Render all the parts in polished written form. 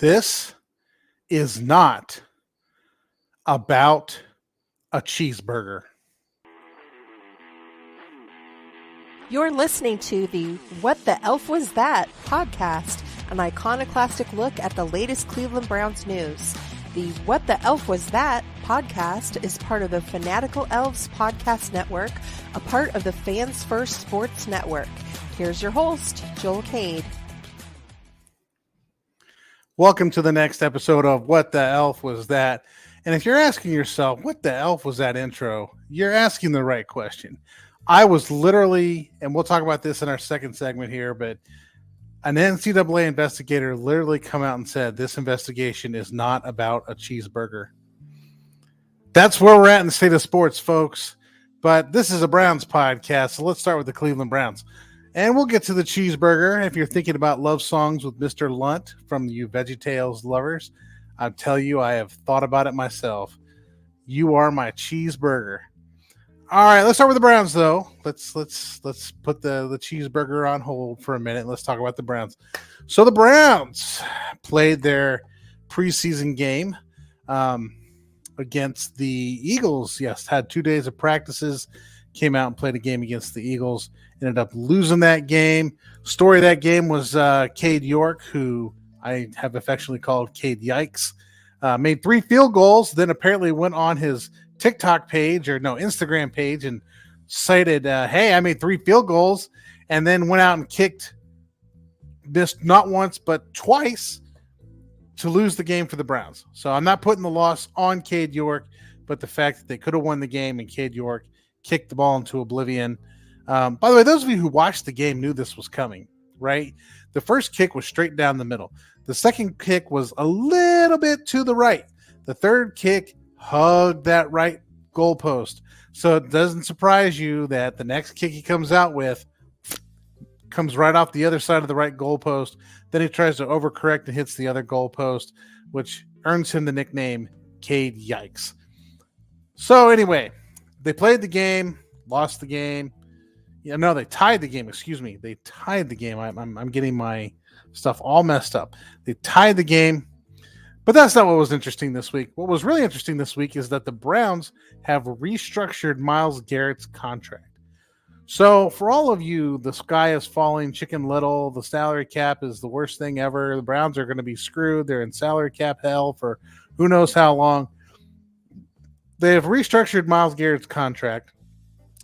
This is not about a cheeseburger. You're listening to the What the Elf Was That podcast, an iconoclastic look at the latest Cleveland Browns news. The What the Elf Was That podcast is part of the Fanatical Elves podcast network, a part of the Fans First Sports Network. Here's your host, Joel Cade. Welcome to the next episode of What the Elf Was That? And if you're asking yourself, what the elf was that intro? You're asking the right question. I was literally, and we'll talk about this in our second segment here, but an NCAA investigator literally come out and said this investigation is not about a cheeseburger. That's where we're at in the state of sports, folks. But this is a Browns podcast, so let's start with the Cleveland Browns. And we'll get to the cheeseburger. If you're thinking about love songs with Mr. Lunt from you VeggieTales lovers, I tell you, I have thought about it myself. You are my cheeseburger. All right, let's start with the Browns, though. Let's put the cheeseburger on hold for a minute. Let's talk about the Browns. So the Browns played their preseason game against the Eagles. Yes, had 2 days of practices. Came out and played a game against the Eagles. Ended up losing that game. Story of that game was Cade York, who I have affectionately called Cade Yikes. Made 3 field goals, then apparently went on his TikTok page Instagram page and cited, hey, I made 3 field goals, and then went out and missed not once but twice to lose the game for the Browns. So I'm not putting the loss on Cade York, but the fact that they could have won the game and Cade York kicked the ball into oblivion. By the way, those of you who watched the game knew this was coming, right? The first kick was straight down the middle. The second kick was a little bit to the right. The third kick hugged that right goalpost. So it doesn't surprise you that the next kick he comes out with comes right off the other side of the right goalpost. Then he tries to overcorrect and hits the other goalpost, which earns him the nickname Cade Yikes. So anyway, they played the game, lost the game. They tied the game. Excuse me. They tied the game. I'm getting my stuff all messed up. They tied the game, but that's not what was interesting this week. What was really interesting this week is that the Browns have restructured Myles Garrett's contract. So for all of you, the sky is falling, Chicken Little, the salary cap is the worst thing ever. The Browns are going to be screwed. They're in salary cap hell for who knows how long. They have restructured Myles Garrett's contract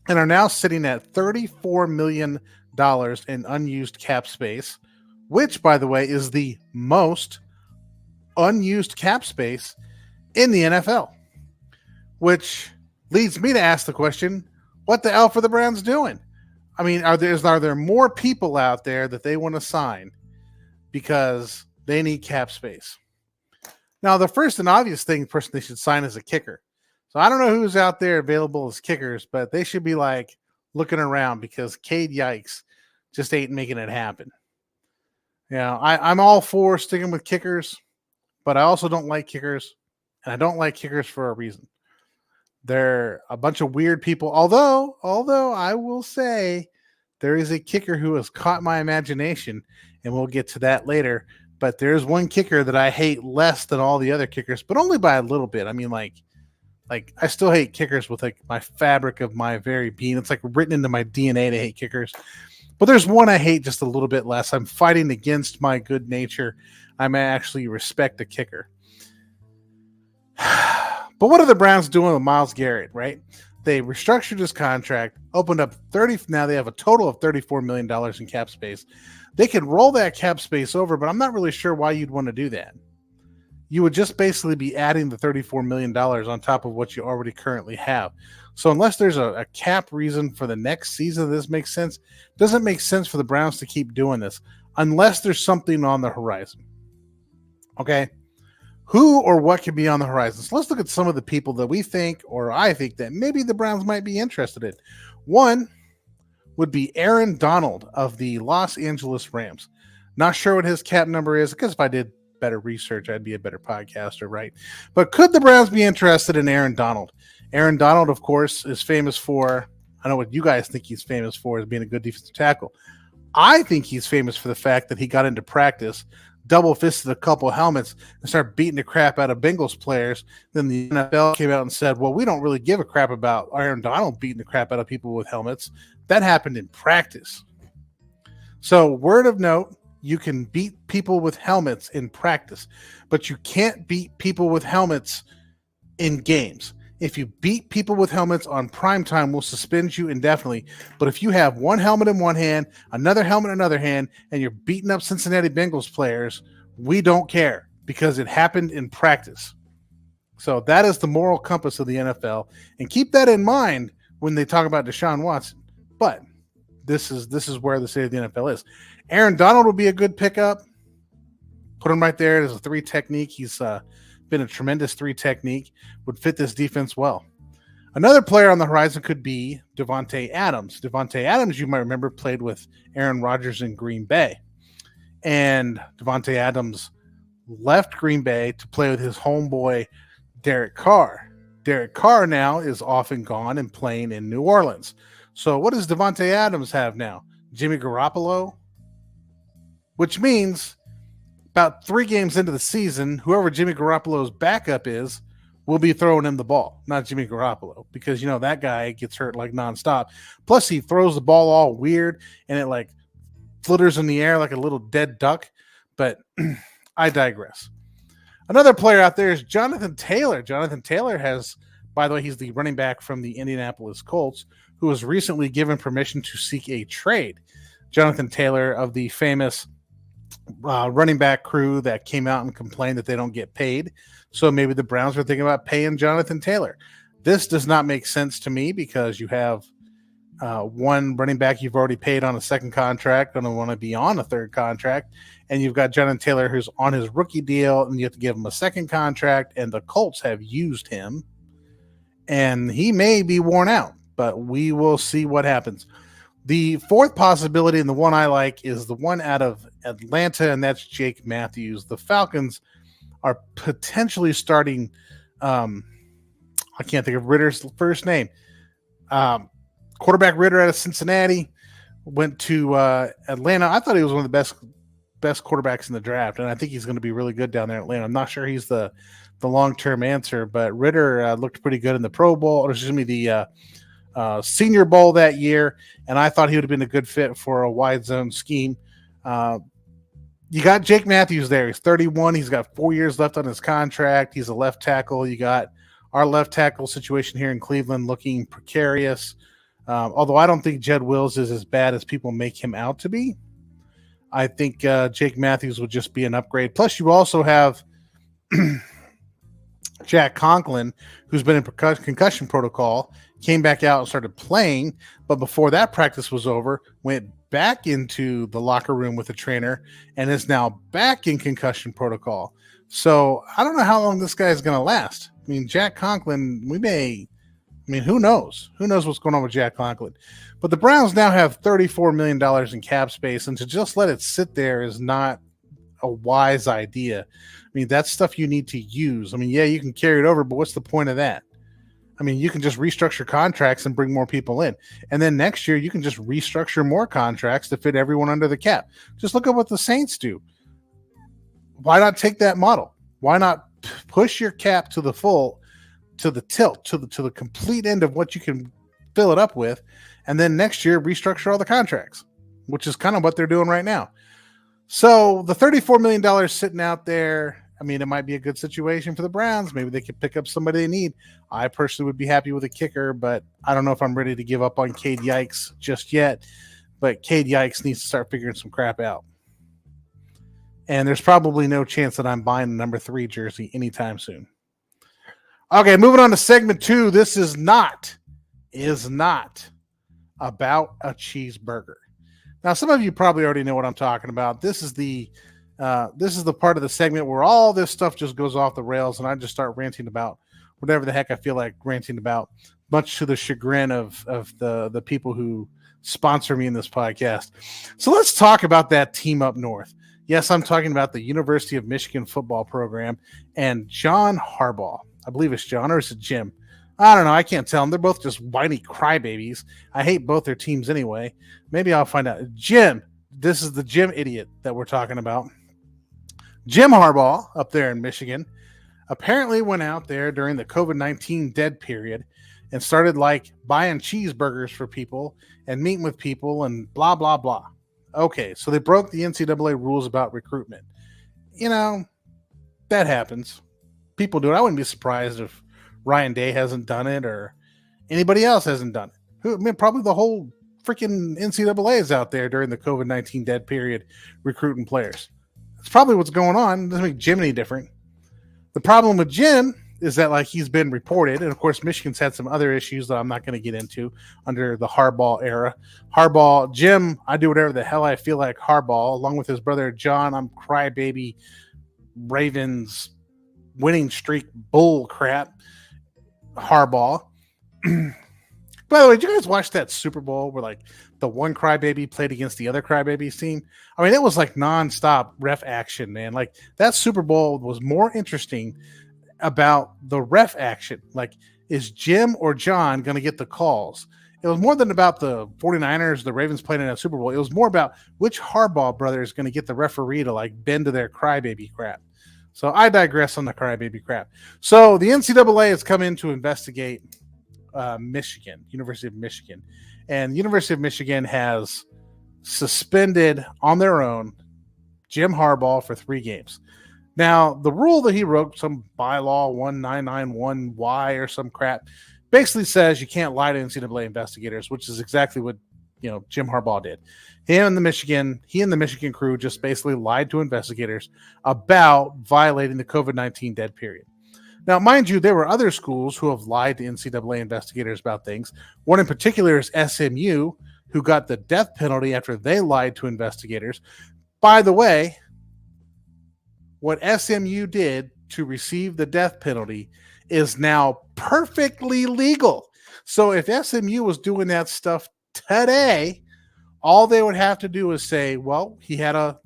and are now sitting at $34 million in unused cap space, which, by the way, is the most unused cap space in the NFL. Which leads me to ask the question, what the hell are the Browns doing? I mean, are there more people out there that they want to sign because they need cap space? Now, the first and obvious person they should sign is a kicker. So I don't know who's out there available as kickers, but they should be like looking around because Cade Yikes just ain't making it happen. I'm all for sticking with kickers, but I also don't like kickers, and I don't like kickers for a reason. They're a bunch of weird people. Although I will say there is a kicker who has caught my imagination, and we'll get to that later. But there's one kicker that I hate less than all the other kickers, but only by a little bit. I mean, like I still hate kickers with like my fabric of my very being. It's like written into my DNA to hate kickers. But there's one I hate just a little bit less. I'm fighting against my good nature. I may actually respect a kicker. But what are the Browns doing with Myles Garrett, right? They restructured his contract, opened up now they have a total of $34 million in cap space. They could roll that cap space over, but I'm not really sure why you'd want to do that. You would just basically be adding the $34 million on top of what you already currently have. So unless there's a cap reason for the next season, this makes sense. It doesn't make sense for the Browns to keep doing this unless there's something on the horizon. Okay? Who or what could be on the horizon? So let's look at some of the people that we think, or I think, that maybe the Browns might be interested in. One would be Aaron Donald of the Los Angeles Rams. Not sure what his cap number is, because if I did better research, I'd be a better podcaster, right? But could the Browns be interested in Aaron Donald? Aaron Donald, of course, is famous for, I know what you guys think he's famous for, is being a good defensive tackle. I think he's famous for the fact that he got into practice double-fisted a couple helmets and started beating the crap out of Bengals players. Then the NFL came out and said, well, we don't really give a crap about Aaron Donald beating the crap out of people with helmets. That happened in practice. So, word of note, you can beat people with helmets in practice, but you can't beat people with helmets in games. If you beat people with helmets on primetime, we'll suspend you indefinitely. But if you have one helmet in one hand, another helmet in another hand, and you're beating up Cincinnati Bengals players, we don't care because it happened in practice. So that is the moral compass of the NFL. And keep that in mind when they talk about Deshaun Watson. But this is where the state of the NFL is. Aaron Donald would be a good pickup. Put him right there. There's a 3 technique. He's been a tremendous 3 technique, would fit this defense well. Another player on the horizon could be Davante Adams. Davante Adams, you might remember, played with Aaron Rodgers in Green Bay. And Davante Adams left Green Bay to play with his homeboy, Derek Carr. Derek Carr now is off and gone and playing in New Orleans. So what does Davante Adams have now? Jimmy Garoppolo? Which means about 3 games into the season, whoever Jimmy Garoppolo's backup is will be throwing him the ball, not Jimmy Garoppolo, because, you know, that guy gets hurt like nonstop. Plus, he throws the ball all weird, and it, like, flutters in the air like a little dead duck. But I digress. Another player out there is Jonathan Taylor. Jonathan Taylor has, by the way, he's the running back from the Indianapolis Colts, who was recently given permission to seek a trade. Jonathan Taylor of the famous running back crew that came out and complained that they don't get paid. So maybe the Browns were thinking about paying Jonathan Taylor. This does not make sense to me because you have one running back you've already paid on a second contract, going to want to be on a third contract, and you've got Jonathan Taylor who's on his rookie deal, and you have to give him a second contract, and the Colts have used him, and he may be worn out, but we will see what happens. The fourth possibility, and the one I like, is the one out of Atlanta, and that's Jake Matthews. The Falcons are potentially starting I can't think of Ritter's first name. Quarterback Ritter out of Cincinnati went to Atlanta. I thought he was one of the best quarterbacks in the draft, and I think he's going to be really good down there in Atlanta. I'm not sure he's the long-term answer, but Ritter looked pretty good in the Pro Bowl, or excuse me, the Senior Bowl that year, and I thought he would have been a good fit for a wide zone scheme. You got Jake Matthews there. He's 31. He's got 4 years left on his contract. He's a left tackle. You got our left tackle situation here in Cleveland looking precarious. Although I don't think Jed Wills is as bad as people make him out to be. I think Jake Matthews would just be an upgrade. Plus, you also have Jack Conklin, who's been in concussion protocol, came back out and started playing, but before that practice was over, went back into the locker room with the trainer and is now back in concussion protocol. So I don't know how long this guy is going to last. I mean, Jack Conklin, who knows? Who knows what's going on with Jack Conklin? But the Browns now have $34 million in cap space, and to just let it sit there is not a wise idea. I mean, that's stuff you need to use. I mean, yeah, you can carry it over, but what's the point of that? I mean, you can just restructure contracts and bring more people in. And then next year, you can just restructure more contracts to fit everyone under the cap. Just look at what the Saints do. Why not take that model? Why not push your cap to the full, to the tilt, to the complete end of what you can fill it up with, and then next year restructure all the contracts, which is kind of what they're doing right now. So the $34 million sitting out there, I mean, it might be a good situation for the Browns. Maybe they could pick up somebody they need. I personally would be happy with a kicker, but I don't know if I'm ready to give up on Cade Yikes just yet. But Cade Yikes needs to start figuring some crap out. And there's probably no chance that I'm buying the number 3 jersey anytime soon. Okay, moving on to segment 2. This is not about a cheeseburger. Now, some of you probably already know what I'm talking about. This is the part of the segment where all this stuff just goes off the rails, and I just start ranting about whatever the heck I feel like ranting about, much to the chagrin of the people who sponsor me in this podcast. So let's talk about that team up north. Yes, I'm talking about the University of Michigan football program and John Harbaugh. I believe it's John, or is it Jim? I don't know. I can't tell them. They're both just whiny crybabies. I hate both their teams anyway. Maybe I'll find out. Jim. This is the Jim idiot that we're talking about. Jim Harbaugh up there in Michigan apparently went out there during the COVID-19 dead period and started like buying cheeseburgers for people and meeting with people and blah, blah, blah. Okay, so they broke the NCAA rules about recruitment. You know, that happens. People do it. I wouldn't be surprised if Ryan Day hasn't done it or anybody else hasn't done it. I mean, probably the whole freaking NCAA is out there during the COVID-19 dead period recruiting players. That's probably what's going on. It doesn't make Jim any different. The problem with Jim is that, like, he's been reported, and of course, Michigan's had some other issues that I'm not going to get into under the Harbaugh era. Harbaugh, Jim, I do whatever the hell I feel like Harbaugh, along with his brother John, I'm crybaby Ravens winning streak bull crap Harbaugh. By the way, did you guys watch that Super Bowl where like the one crybaby played against the other crybaby's team? I mean, it was like nonstop ref action, man. Like that Super Bowl was more interesting about the ref action. Like, is Jim or John going to get the calls? It was more than about the 49ers, the Ravens playing in a Super Bowl. It was more about which Harbaugh brother is going to get the referee to like bend to their crybaby crap. So I digress on the crybaby crap. So the NCAA has come in to investigate Michigan, University of Michigan. And the University of Michigan has suspended on their own Jim Harbaugh for 3 games. Now, the rule that he wrote, some bylaw 1991Y or some crap, basically says you can't lie to NCAA investigators, which is exactly what Jim Harbaugh did. He and the Michigan crew just basically lied to investigators about violating the COVID-19 dead period. Now, mind you, there were other schools who have lied to NCAA investigators about things. One in particular is SMU, who got the death penalty after they lied to investigators. By the way, what SMU did to receive the death penalty is now perfectly legal. So if SMU was doing that stuff today, all they would have to do is say, well, he had a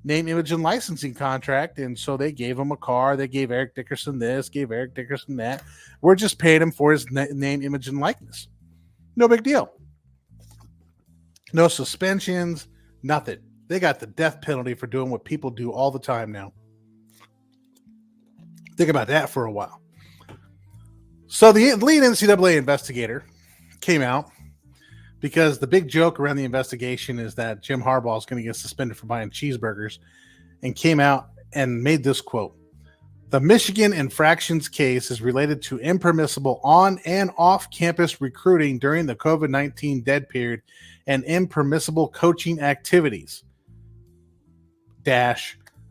name, image, and licensing contract, and so they gave him a car. They gave Eric Dickerson this, gave Eric Dickerson that. We're just paying him for his name, image, and likeness. No big deal. No suspensions, nothing. They got the death penalty for doing what people do all the time now. Think about that for a while. So the lead NCAA investigator came out because the big joke around the investigation is that Jim Harbaugh is going to get suspended for buying cheeseburgers, and came out and made this quote. The Michigan infractions case is related to impermissible on and off campus recruiting during the COVID-19 dead period and impermissible coaching activities.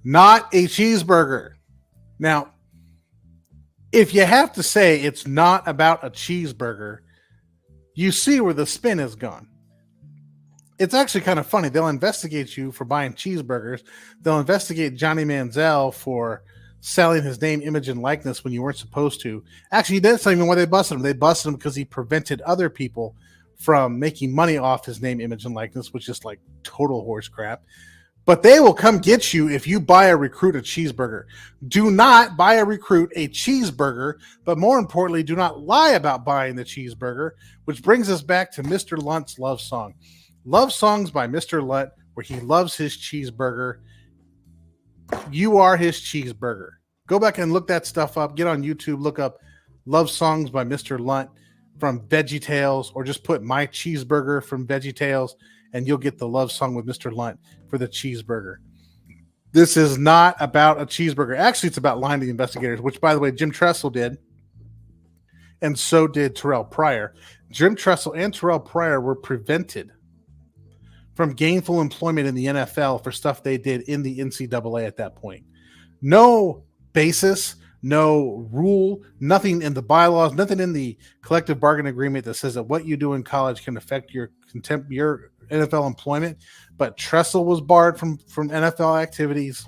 Not a cheeseburger. Now, if you have to say it's not about a cheeseburger, you see where the spin has gone. It's actually kind of funny. They'll investigate you for buying cheeseburgers. They'll investigate Johnny Manziel for selling his name, image, and likeness when you weren't supposed to. Actually, that's not even why they busted him. They busted him because he prevented other people from making money off his name, image, and likeness, which is like total horse crap. But they will come get you if you buy a recruit a cheeseburger. Do not buy a recruit a cheeseburger, but more importantly, do not lie about buying the cheeseburger, which brings us back to Mr. Lunt's love song. Love songs by Mr. Lunt, where he loves his cheeseburger. You are his cheeseburger. Go back and look that stuff up. Get on YouTube, look up Love Songs by Mr. Lunt from VeggieTales, or just put My Cheeseburger from VeggieTales, and you'll get the love song with Mr. Lunt for the cheeseburger. This is not about a cheeseburger. Actually, it's about lying to the investigators, which, by the way, Jim Tressel did, and so did Terrell Pryor. Jim Tressel and Terrell Pryor were prevented from gainful employment in the NFL for stuff they did in the NCAA at that point. No basis, no rule, nothing in the bylaws, nothing in the collective bargaining agreement that says that what you do in college can affect your NFL employment. But Tressel was barred from NFL activities,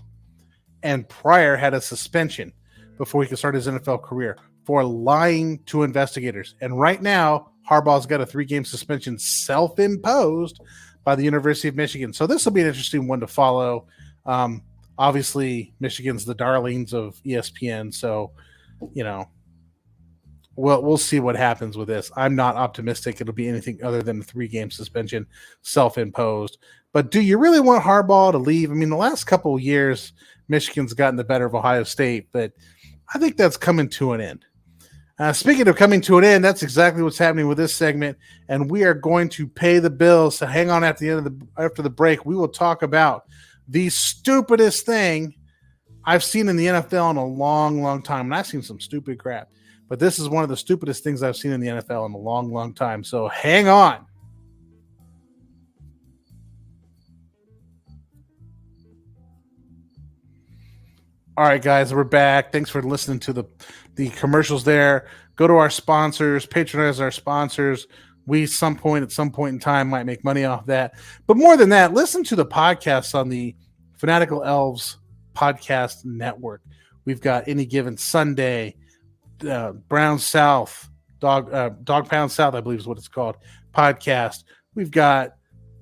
and Pryor had a suspension before he could start his NFL career for lying to investigators. And right now, Harbaugh's got a 3-game suspension self-imposed by the University of Michigan. So this will be an interesting one to follow. Obviously, Michigan's the darlings of ESPN, so we'll see what happens with this. I'm not optimistic it'll be anything other than a 3-game suspension, self-imposed. But do you really want Harbaugh to leave? I mean, the last couple of years, Michigan's gotten the better of Ohio State, but I think that's coming to an end. Speaking of coming to an end, that's exactly what's happening with this segment, and we are going to pay the bills. So hang on at the end of after the break. We will talk about the stupidest thing I've seen in the NFL in a long, long time, and I've seen some stupid crap. But this is one of the stupidest things I've seen in the NFL in a long, long time. So hang on. All right, guys, we're back. Thanks for listening to the commercials there. Go to our sponsors, patronize our sponsors. We, at some point in time, might make money off that. But more than that, listen to the podcasts on the Fanatical Elves Podcast Network. We've got Any Given Sunday, Brown South, Dog Pound South, I believe is what it's called, podcast. We've got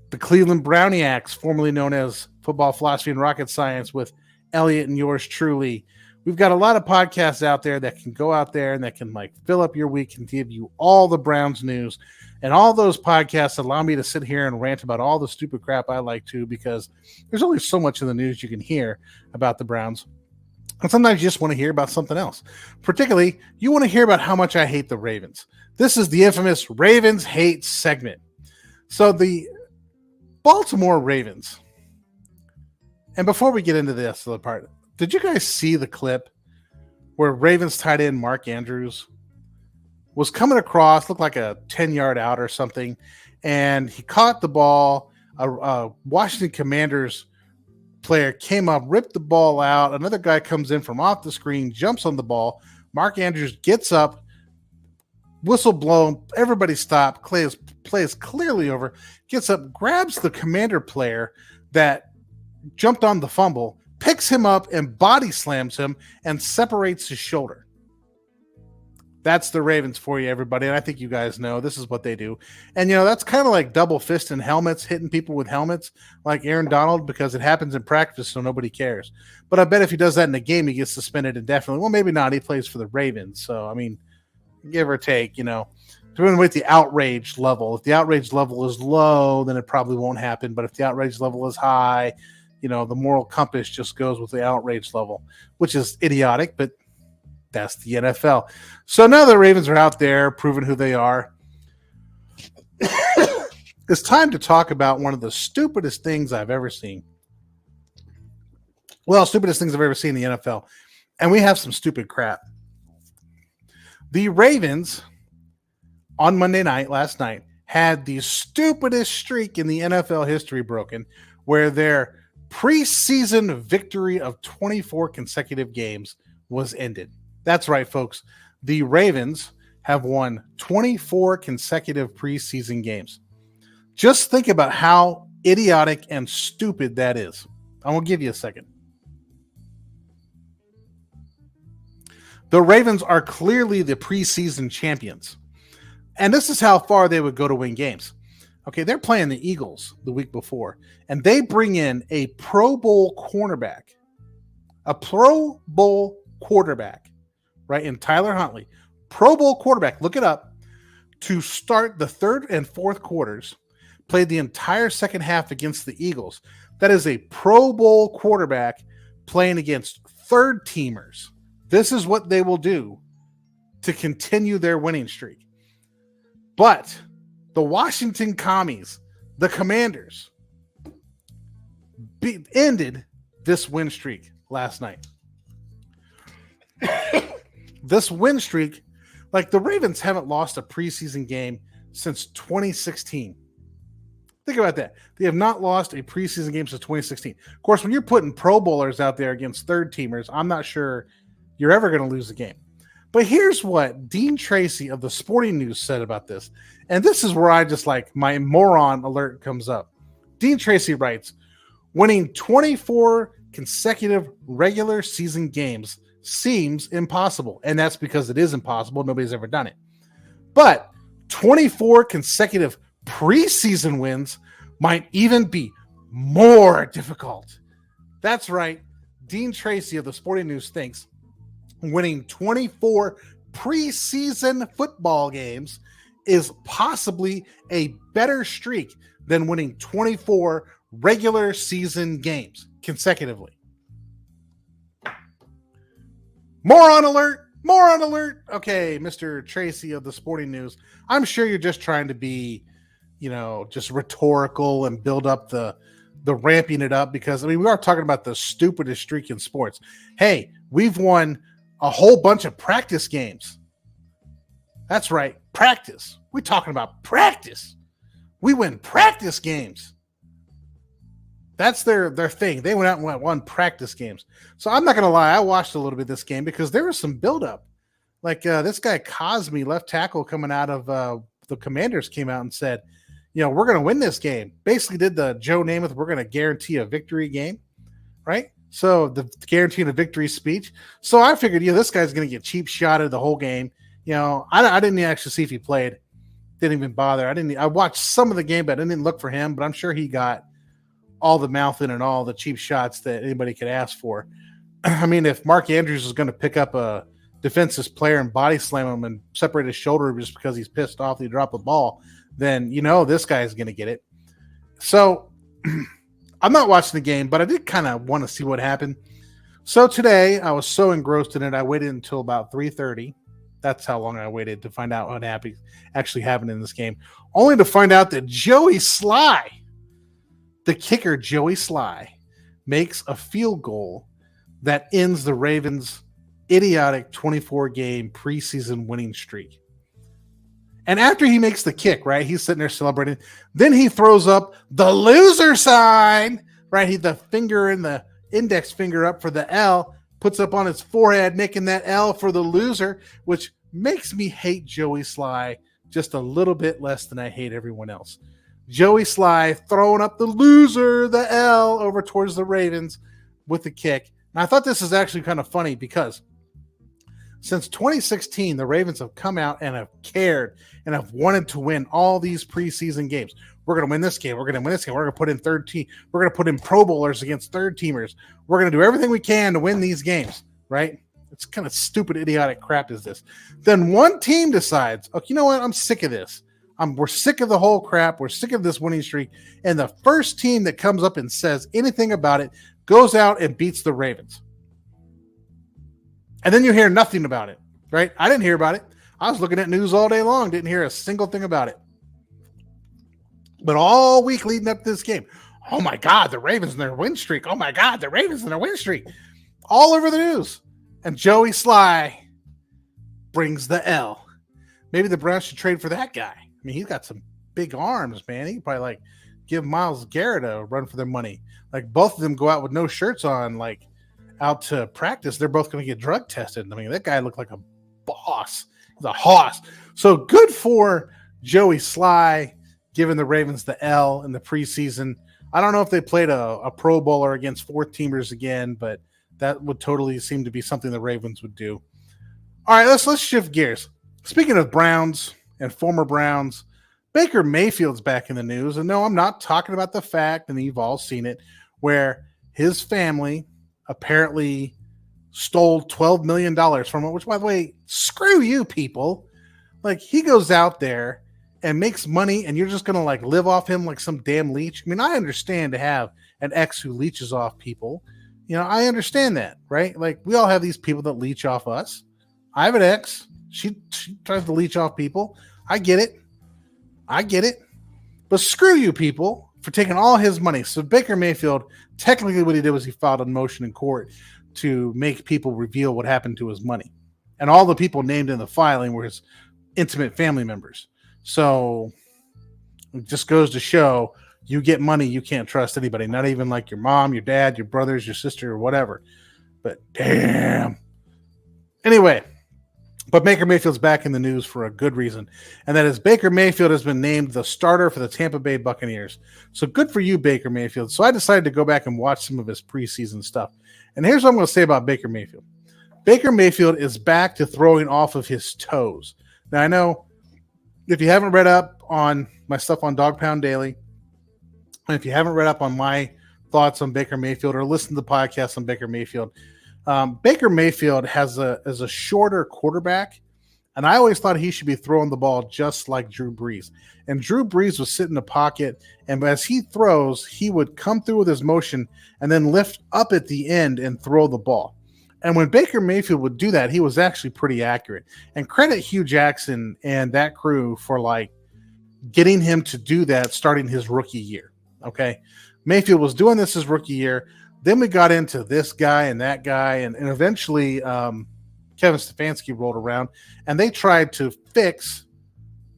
the Cleveland Browniacs, formerly known as Football Philosophy and Rocket Science, with Elliot and yours truly. We've got a lot of podcasts out there that can go out there and that can fill up your week and give you all the Browns news. And all those podcasts allow me to sit here and rant about all the stupid crap I like to, because there's only so much in the news you can hear about the Browns. And sometimes you just want to hear about something else. Particularly, you want to hear about how much I hate the Ravens. This is the infamous Ravens Hate segment. So the Baltimore Ravens. And before we get into this other part, did you guys see the clip where Ravens tight end Mark Andrews was coming across, looked like a 10-yard out or something, and he caught the ball. A Washington Commanders player came up, ripped the ball out. Another guy comes in from off the screen, jumps on the ball. Mark Andrews gets up, whistle blown, everybody stop. Play is clearly over. Gets up, grabs the Commander player that jumped on the fumble, picks him up and body slams him and separates his shoulder. That's the Ravens for you, everybody. And I think you guys know this is what they do. And, that's kind of like double fist in helmets, hitting people with helmets like Aaron Donald, because it happens in practice, so nobody cares. But I bet if he does that in a game, he gets suspended indefinitely. Well, maybe not. He plays for the Ravens. So, I mean, give or take, depending with the outrage level. If the outrage level is low, then it probably won't happen. But if the outrage level is high, the moral compass just goes with the outrage level, which is idiotic, but that's the NFL. So now the Ravens are out there proving who they are. It's time to talk about one of the stupidest things I've ever seen. Well, stupidest things I've ever seen in the NFL. And we have some stupid crap. The Ravens, on Monday night, last night, had the stupidest streak in the NFL history broken, where their preseason victory of 24 consecutive games was ended. That's right, folks. The Ravens have won 24 consecutive preseason games. Just think about how idiotic and stupid that is. I will give you a second. The Ravens are clearly the preseason champions. And this is how far they would go to win games. Okay, they're playing the Eagles the week before, and they bring in a Pro Bowl cornerback. A Pro Bowl quarterback, right, in Tyler Huntley. Pro Bowl quarterback, look it up, to start the third and fourth quarters, played the entire second half against the Eagles. That is a Pro Bowl quarterback playing against third-teamers. This is what they will do to continue their winning streak. But the Washington Commies, the Commanders, ended this win streak last night. This win streak, the Ravens haven't lost a preseason game since 2016. Think about that. They have not lost a preseason game since 2016. Of course, when you're putting Pro Bowlers out there against third teamers, I'm not sure you're ever going to lose a game. But here's what Dean Tracy of the Sporting News said about this. And this is where I just my moron alert comes up. Dean Tracy writes, winning 24 consecutive regular season games seems impossible. And that's because it is impossible. Nobody's ever done it. But 24 consecutive preseason wins might even be more difficult. That's right. Dean Tracy of the Sporting News thinks winning 24 preseason football games is possibly a better streak than winning 24 regular season games consecutively. Moron alert! Moron alert! Okay, Mr. Tracy of the Sporting News, I'm sure you're just trying to be, just rhetorical and build up the ramping it up because, we are talking about the stupidest streak in sports. Hey, we've won a whole bunch of practice games. That's right, practice. We're talking about practice. We win practice games. That's their thing. They went out and won practice games. So I'm not going to lie. I watched a little bit of this game because there was some buildup. Like this guy Cosme, left tackle coming out of the Commanders, came out and said, we're going to win this game. Basically did the Joe Namath, we're going to guarantee a victory game, right? So the guaranteeing a victory speech. So I figured, this guy's going to get cheap shotted the whole game. I didn't actually see if he played. Didn't even bother. I watched some of the game, but I didn't look for him. But I'm sure he got all the mouthing and all the cheap shots that anybody could ask for. If Mark Andrews is going to pick up a defensive player and body slam him and separate his shoulder just because he's pissed off he dropped the ball, then this guy is going to get it. So I'm not watching the game, but I did kind of want to see what happened. So today I was so engrossed in it, I waited until about 3:30. That's how long I waited to find out what actually happened in this game, only to find out that Joey Sly, the kicker Joey Sly, makes a field goal that ends the Ravens' idiotic 24-game preseason winning streak. And after he makes the kick, right, he's sitting there celebrating. Then he throws up the loser sign, right? The finger and the index finger up for the L, puts up on his forehead, making that L for the loser, which makes me hate Joey Sly just a little bit less than I hate everyone else. Joey Sly throwing up the loser, the L, over towards the Ravens with the kick. And I thought this is actually kind of funny because since 2016, the Ravens have come out and have cared and have wanted to win all these preseason games. We're going to win this game. We're going to win this game. We're going to put in third team. We're going to put in Pro Bowlers against third teamers. We're going to do everything we can to win these games, right? It's kind of stupid, idiotic crap is this. Then one team decides, okay, you know what? I'm sick of this. We're sick of the whole crap. We're sick of this winning streak. And the first team that comes up and says anything about it goes out and beats the Ravens. And then you hear nothing about it, right? I didn't hear about it. I was looking at news all day long. Didn't hear a single thing about it. But all week leading up to this game, oh my God, the Ravens and their win streak. Oh my God, the Ravens and their win streak. All over the news. And Joey Sly brings the L. Maybe the Browns should trade for that guy. He's got some big arms, man. He could probably give Myles Garrett a run for their money. Both of them go out with no shirts on, out to practice. They're both going to get drug tested. That guy looked like a boss. He's a hoss. So good for Joey Sly giving the Ravens the L in the preseason. I don't know if they played a Pro Bowler against fourth teamers again, but that would totally seem to be something the Ravens would do. All right, let's shift gears. Speaking of Browns and former Browns, Baker Mayfield's back in the news. And no, I'm not talking about the fact, and you've all seen it, where his family apparently stole $12 million from it, which, by the way, screw you people. He goes out there and makes money, and you're just going to live off him like some damn leech. I understand to have an ex who leeches off people. I understand that, right? We all have these people that leech off us. I have an ex. She tries to leech off people. I get it. But screw you people for taking all his money. So Baker Mayfield, technically what he did was he filed a motion in court to make people reveal what happened to his money. And all the people named in the filing were his intimate family members. So it just goes to show, you get money, you can't trust anybody, not even your mom, your dad, your brothers, your sister, or whatever. But damn. Anyway, but Baker Mayfield's back in the news for a good reason, and that is Baker Mayfield has been named the starter for the Tampa Bay Buccaneers. So good for you, Baker Mayfield. So I decided to go back and watch some of his preseason stuff. And here's what I'm going to say about Baker Mayfield. Baker Mayfield is back to throwing off of his toes. Now, I know if you haven't read up on my stuff on Dog Pound Daily, and if you haven't read up on my thoughts on Baker Mayfield or listened to the podcast on Baker Mayfield, Baker Mayfield has a shorter quarterback, And I always thought he should be throwing the ball just like Drew Brees. And Drew Brees would sit in the pocket, and as he throws, he would come through with his motion and then lift up at the end and throw the ball. And when Baker Mayfield would do that, he was actually pretty accurate. And credit Hugh Jackson and that crew for like getting him to do that starting his rookie year. Okay. Mayfield was doing this his rookie year. Then we got into this guy and that guy. And eventually Kevin Stefanski rolled around and they tried to fix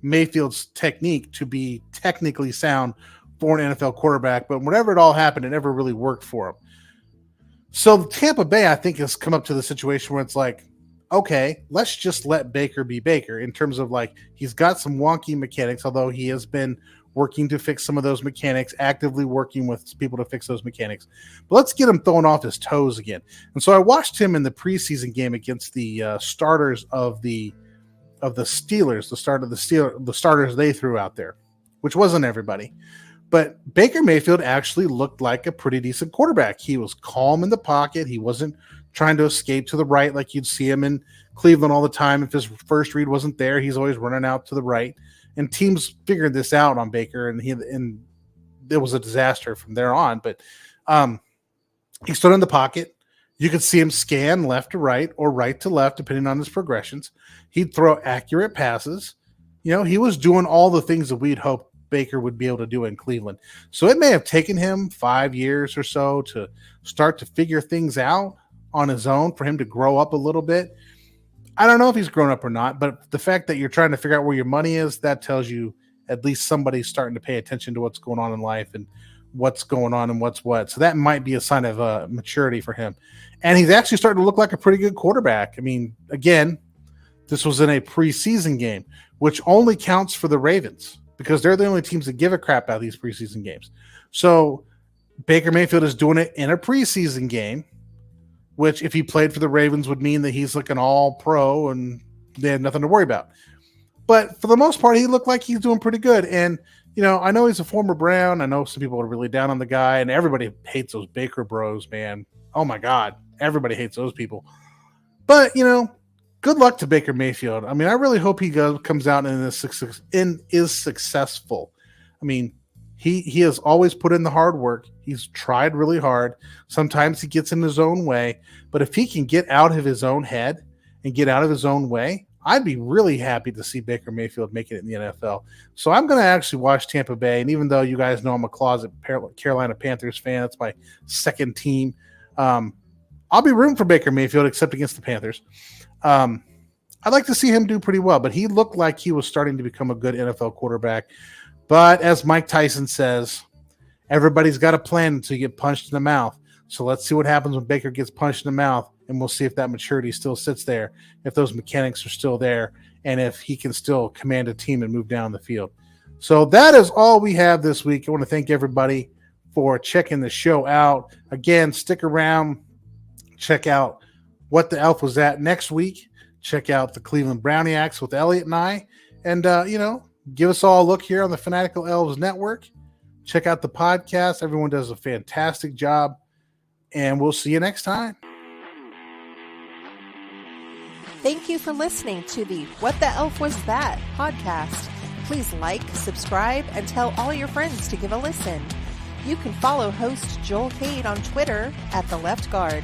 Mayfield's technique to be technically sound for an NFL quarterback. But whenever it all happened, it never really worked for him. So Tampa Bay, I think, has come up to the situation where it's like, okay, let's just let Baker be Baker in terms of like he's got some wonky mechanics, although he has been working to fix some of those mechanics, actively working with people to fix those mechanics. But let's get him thrown off his toes again. And so I watched him in the preseason game against the starters of the Steelers, the starters they threw out there, which wasn't everybody. But Baker Mayfield actually looked like a pretty decent quarterback. He was calm in the pocket. He wasn't trying to escape to the right like you'd see him in Cleveland all the time. If his first read wasn't there, he's always running out to the right. And teams figured this out on Baker, and it was a disaster from there on. But he stood in the pocket. You could see him scan left to right or right to left, depending on his progressions. He'd throw accurate passes. You know, he was doing all the things that we'd hoped Baker would be able to do in Cleveland. So it may have taken him 5 years or so to start to figure things out on his own, for him to grow up a little bit. I don't know if he's grown up or not, but the fact that you're trying to figure out where your money is, that tells you at least somebody's starting to pay attention to what's going on in life and what's going on and what's what. So that might be a sign of maturity for him. And he's actually starting to look like a pretty good quarterback. I mean, again, this was in a preseason game, which only counts for the Ravens, because they're the only teams that give a crap about these preseason games. So Baker Mayfield is doing it in a preseason game, which if he played for the Ravens would mean that he's like an all-pro and they had nothing to worry about. But for the most part, he looked like he's doing pretty good. And, you know, I know he's a former Brown. I know some people are really down on the guy, and everybody hates those Baker bros, man. Oh, my God. Everybody hates those people. But, you know, good luck to Baker Mayfield. I mean, I really hope he comes out and is successful. I mean, he has always put in the hard work. He's tried really hard. Sometimes he gets in his own way. But if he can get out of his own head and get out of his own way, I'd be really happy to see Baker Mayfield make it in the NFL. So I'm going to actually watch Tampa Bay. And even though you guys know I'm a closet Carolina Panthers fan, that's my second team, I'll be rooting for Baker Mayfield, except against the Panthers. I'd like to see him do pretty well, but he looked like he was starting to become a good NFL quarterback. But as Mike Tyson says, everybody's got a plan until you get punched in the mouth. So let's see what happens when Baker gets punched in the mouth, and we'll see if that maturity still sits there, if those mechanics are still there, and if he can still command a team and move down the field. So that is all we have this week. I want to thank everybody for checking the show out. Again, stick around. Check out What the Elf Was At next week. Check out the Cleveland Browniacs with Elliot and I. And, give us all a look here on the Fanatical Elves Network. Check out the podcast. Everyone does a fantastic job. And we'll see you next time. Thank you for listening to the What the Elf Was That podcast. Please like, subscribe, and tell all your friends to give a listen. You can follow host Joel Cade on Twitter @TheLeftGuard.